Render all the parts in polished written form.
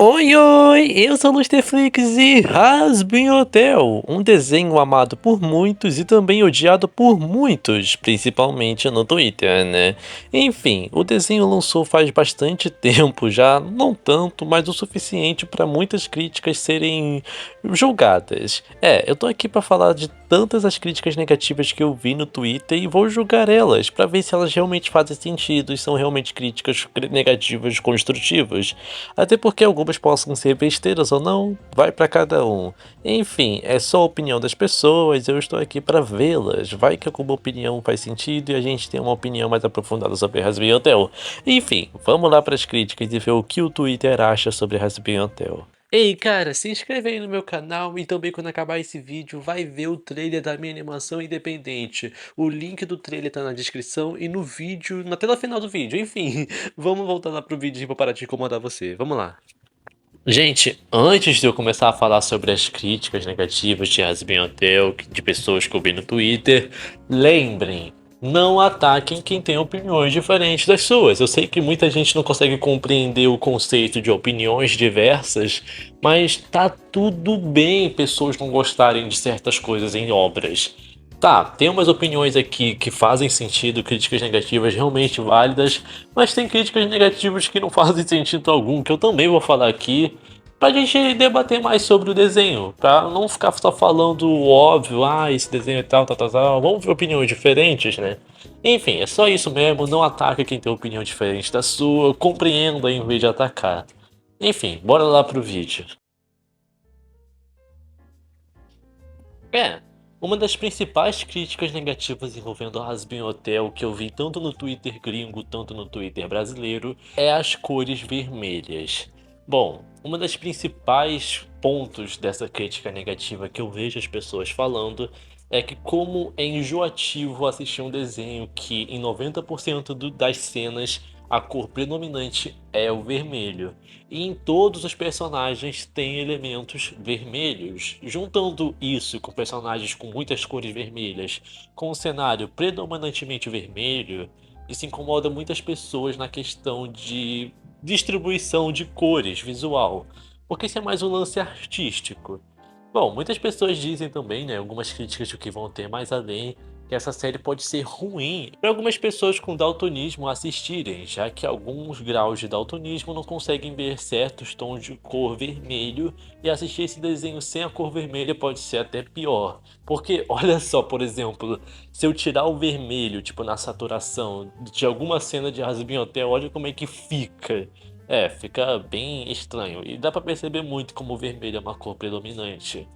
Oi, oi! Eu sou o Lusterflix e Hazbin Hotel, um desenho amado por muitos e também odiado por muitos, principalmente no Twitter, né? Enfim, o desenho lançou faz bastante tempo já, não tanto, mas o suficiente para muitas críticas serem julgadas. Eu tô aqui para falar de tantas as críticas negativas que eu vi no Twitter e vou julgar elas, para ver se elas realmente fazem sentido e são realmente críticas negativas construtivas. Até porque algumas possam ser besteiras ou não, vai pra cada um. Enfim, é só a opinião das pessoas, eu estou aqui pra vê-las. Vai que alguma opinião faz sentido e a gente tem uma opinião mais aprofundada sobre Hazbin Hotel. Enfim, vamos lá pras críticas e ver o que o Twitter acha sobre Hazbin Hotel. Ei, cara, se inscreve aí no meu canal e também quando acabar esse vídeo vai ver o trailer da minha animação independente. O link do trailer tá na descrição e no vídeo, na tela final do vídeo. Enfim, vamos voltar lá pro vídeo pra parar de incomodar você. Vamos lá. Gente, antes de eu começar a falar sobre as críticas negativas de Hazbin Hotel, de pessoas que eu vi no Twitter, lembrem, não ataquem quem tem opiniões diferentes das suas. Eu sei que muita gente não consegue compreender o conceito de opiniões diversas, mas tá tudo bem pessoas não gostarem de certas coisas em obras. Tá, tem umas opiniões aqui que fazem sentido, críticas negativas realmente válidas, mas tem críticas negativas que não fazem sentido algum, que eu também vou falar aqui, pra gente debater mais sobre o desenho, pra não ficar só falando o óbvio, esse desenho é tal, tal, tal, tal, vamos ver opiniões diferentes, né? Enfim, é só isso mesmo, não ataque quem tem opinião diferente da sua, compreenda em vez de atacar. Enfim, bora lá pro vídeo. É, uma das principais críticas negativas envolvendo a Hazbin Hotel que eu vi tanto no Twitter gringo, tanto no Twitter brasileiro, é as cores vermelhas. Bom, uma das principais pontos dessa crítica negativa que eu vejo as pessoas falando é que como é enjoativo assistir um desenho que em 90% das cenas a cor predominante é o vermelho. E em todos os personagens tem elementos vermelhos. Juntando isso com personagens com muitas cores vermelhas, com um cenário predominantemente vermelho, isso incomoda muitas pessoas na questão de distribuição de cores visual, porque isso é mais um lance artístico. Bom, muitas pessoas dizem também, né, algumas críticas que vão ter mais além, que essa série pode ser ruim para algumas pessoas com daltonismo assistirem, já que alguns graus de daltonismo não conseguem ver certos tons de cor vermelho e assistir esse desenho sem a cor vermelha pode ser até pior. Porque olha só, por exemplo, se eu tirar o vermelho, tipo na saturação de alguma cena de Hazbin Hotel, olha como é que fica. Fica bem estranho e dá pra perceber muito como o vermelho é uma cor predominante.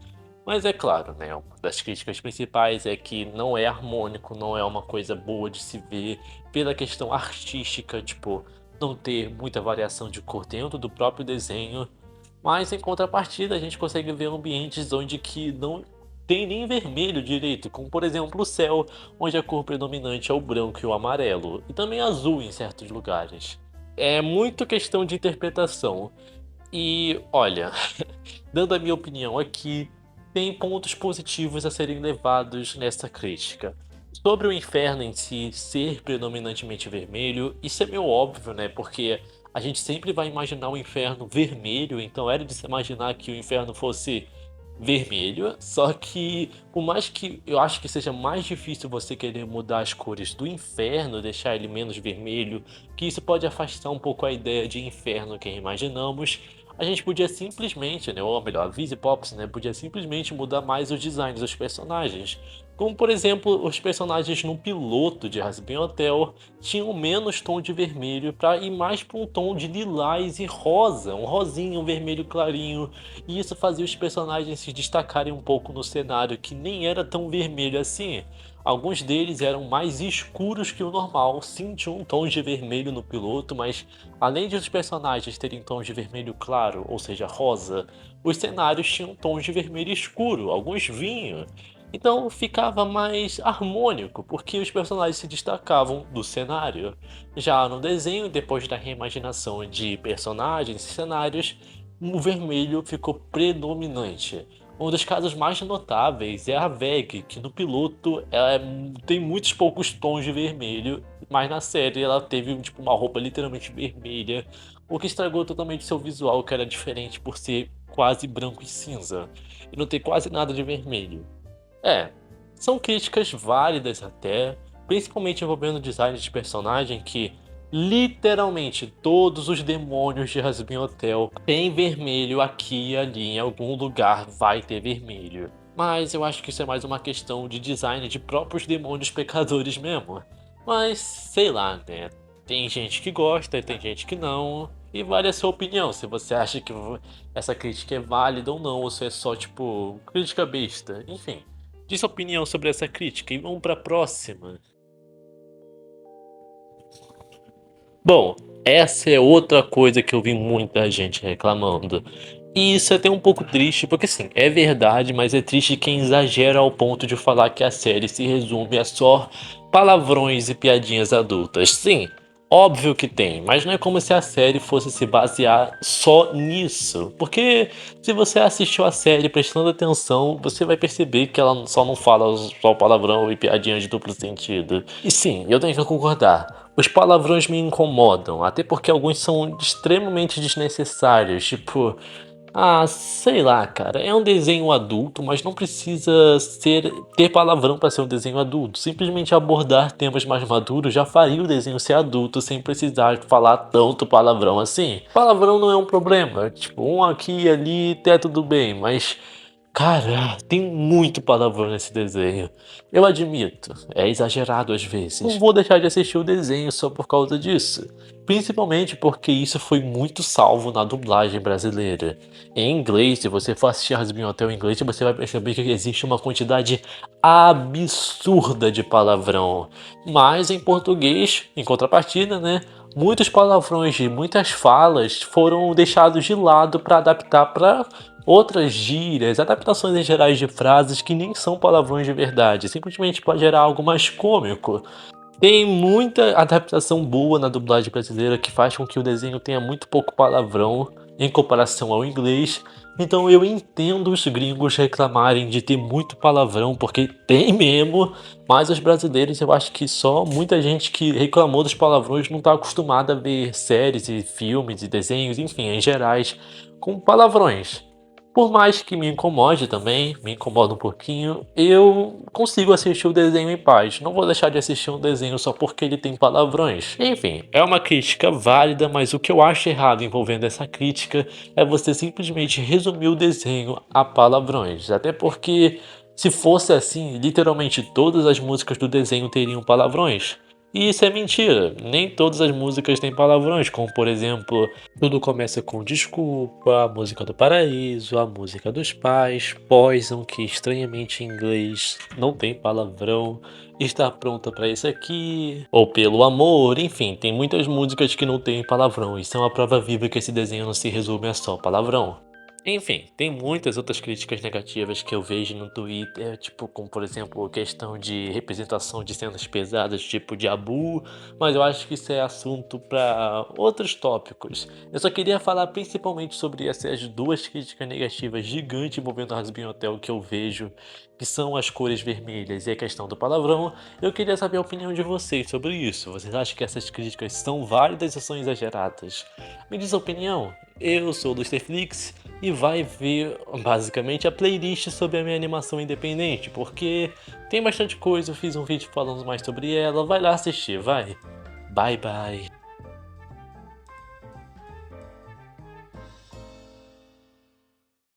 Mas é claro, né, uma das críticas principais é que não é harmônico, não é uma coisa boa de se ver pela questão artística, tipo, não ter muita variação de cor dentro do próprio desenho. Mas em contrapartida a gente consegue ver ambientes onde que não tem nem vermelho direito, como por exemplo o céu, onde a cor predominante é o branco e o amarelo, e também azul em certos lugares. É muito questão de interpretação. E olha, dando a minha opinião aqui, tem pontos positivos a serem levados nessa crítica. Sobre o inferno em si ser predominantemente vermelho, isso é meio óbvio, né? Porque a gente sempre vai imaginar o inferno vermelho, então era de se imaginar que o inferno fosse vermelho, só que por mais que eu acho que seja mais difícil você querer mudar as cores do inferno, deixar ele menos vermelho, que isso pode afastar um pouco a ideia de inferno que imaginamos, a gente podia simplesmente, né, ou melhor, a Visi Pops, né, podia simplesmente mudar mais os designs dos personagens. Como, por exemplo, os personagens no piloto de Hazbin Hotel tinham menos tom de vermelho para ir mais para um tom de lilás e rosa, um rosinho, um vermelho clarinho. E isso fazia os personagens se destacarem um pouco no cenário, que nem era tão vermelho assim. Alguns deles eram mais escuros que o normal, sim, tinham tons de vermelho no piloto, mas além de os personagens terem tons de vermelho claro, ou seja, rosa, os cenários tinham tons de vermelho escuro, alguns vinho. Então ficava mais harmônico, porque os personagens se destacavam do cenário. Já no desenho, depois da reimaginação de personagens e cenários, o vermelho ficou predominante. Um dos casos mais notáveis é a Veg, que no piloto ela tem muitos poucos tons de vermelho, mas na série ela teve tipo uma roupa literalmente vermelha, o que estragou totalmente seu visual, que era diferente por ser quase branco e cinza, e não ter quase nada de vermelho. É, são críticas válidas até, principalmente envolvendo o design de personagem que literalmente todos os demônios de Hazbin Hotel têm vermelho aqui e ali, em algum lugar vai ter vermelho. Mas eu acho que isso é mais uma questão de design de próprios demônios pecadores mesmo. Mas sei lá, né? Tem gente que gosta e tem gente que não. E vale a sua opinião, se você acha que essa crítica é válida ou não, ou se é só tipo crítica besta. Enfim, diz sua opinião sobre essa crítica e vamos pra próxima. Bom, essa é outra coisa que eu vi muita gente reclamando. E isso é até um pouco triste, porque assim, é verdade, mas é triste quem exagera ao ponto de falar que a série se resume a só palavrões e piadinhas adultas. Sim, óbvio que tem, mas não é como se a série fosse se basear só nisso. Porque se você assistiu a série prestando atenção, você vai perceber que ela só não fala só palavrão e piadinhas de duplo sentido. E sim, eu tenho que concordar. Os palavrões me incomodam, até porque alguns são extremamente desnecessários, tipo, sei lá, cara, é um desenho adulto, mas não precisa ter palavrão para ser um desenho adulto. Simplesmente abordar temas mais maduros já faria o desenho ser adulto sem precisar falar tanto palavrão assim. Palavrão não é um problema, tipo, um aqui e ali até tudo bem, mas cara, tem muito palavrão nesse desenho. Eu admito, é exagerado às vezes. Não vou deixar de assistir o desenho só por causa disso. Principalmente porque isso foi muito salvo na dublagem brasileira. Em inglês, se você for assistir Rasmin Hotel em inglês, você vai perceber que existe uma quantidade absurda de palavrão. Mas em português, em contrapartida, né? Muitos palavrões e muitas falas foram deixados de lado para adaptar para outras gírias, adaptações em gerais de frases que nem são palavrões de verdade, simplesmente para gerar algo mais cômico. Tem muita adaptação boa na dublagem brasileira que faz com que o desenho tenha muito pouco palavrão em comparação ao inglês. Então eu entendo os gringos reclamarem de ter muito palavrão, porque tem mesmo, mas os brasileiros eu acho que só muita gente que reclamou dos palavrões não está acostumada a ver séries e filmes e desenhos, enfim, em gerais, com palavrões. Por mais que me incomode também, me incomoda um pouquinho, eu consigo assistir o desenho em paz. Não vou deixar de assistir um desenho só porque ele tem palavrões. Enfim, é uma crítica válida, mas o que eu acho errado envolvendo essa crítica é você simplesmente resumir o desenho a palavrões. Até porque, se fosse assim, literalmente todas as músicas do desenho teriam palavrões. E isso é mentira. Nem todas as músicas têm palavrões, como por exemplo, tudo começa com desculpa, a música do paraíso, a música dos pais, Poison, que estranhamente em inglês não tem palavrão, está pronta pra isso aqui, ou pelo amor, enfim, tem muitas músicas que não tem palavrão. Isso é uma prova viva que esse desenho não se resume a só palavrão. Enfim, tem muitas outras críticas negativas que eu vejo no Twitter, tipo, como por exemplo, questão de representação de cenas pesadas, tipo de Abu, mas eu acho que isso é assunto para outros tópicos. Eu só queria falar principalmente sobre essas duas críticas negativas gigantes envolvendo Hazbin Hotel que eu vejo, que são as cores vermelhas e a questão do palavrão. Eu queria saber a opinião de vocês sobre isso. Vocês acham que essas críticas são válidas ou são exageradas? Me diz a opinião. Eu sou o Lusterflix e vai ver basicamente a playlist sobre a minha animação independente, porque tem bastante coisa, eu fiz um vídeo falando mais sobre ela, vai lá assistir, vai. Bye bye.